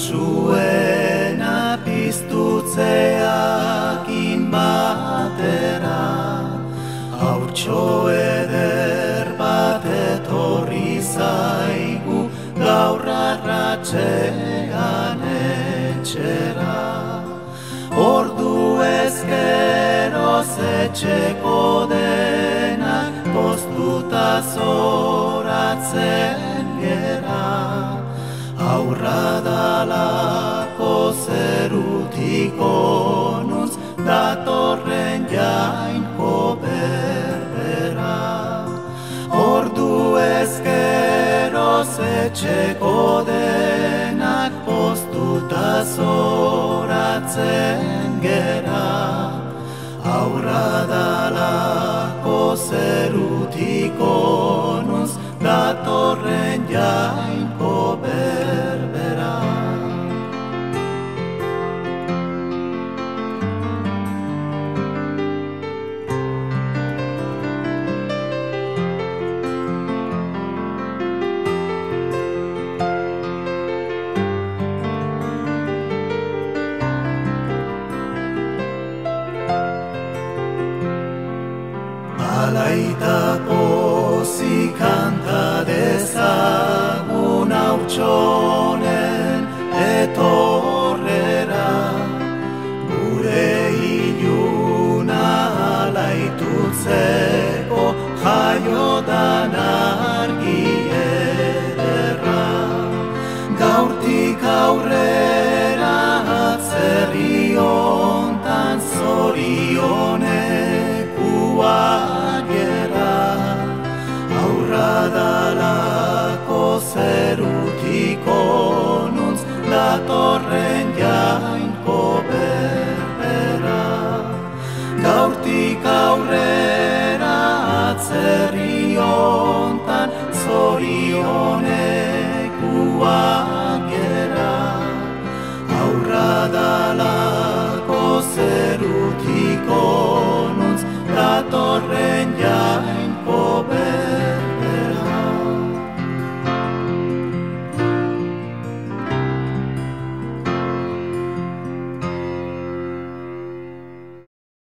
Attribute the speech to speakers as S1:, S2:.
S1: zuena piztutzeakin batera, haurtxo eder bat etorri zaigu gaur arratsean etxera. Ordu ezkeroz etxeko denak poztuta zoratzen gera, aurra dalako zerutik onuntz datorren jainko berbera. Ordu ezkeroz etxeko denak poztuta zoratzen gera, aurra dalako zerutik onuntz datorren jainko berbera. Alaita pozik kanta dezagun haurtxo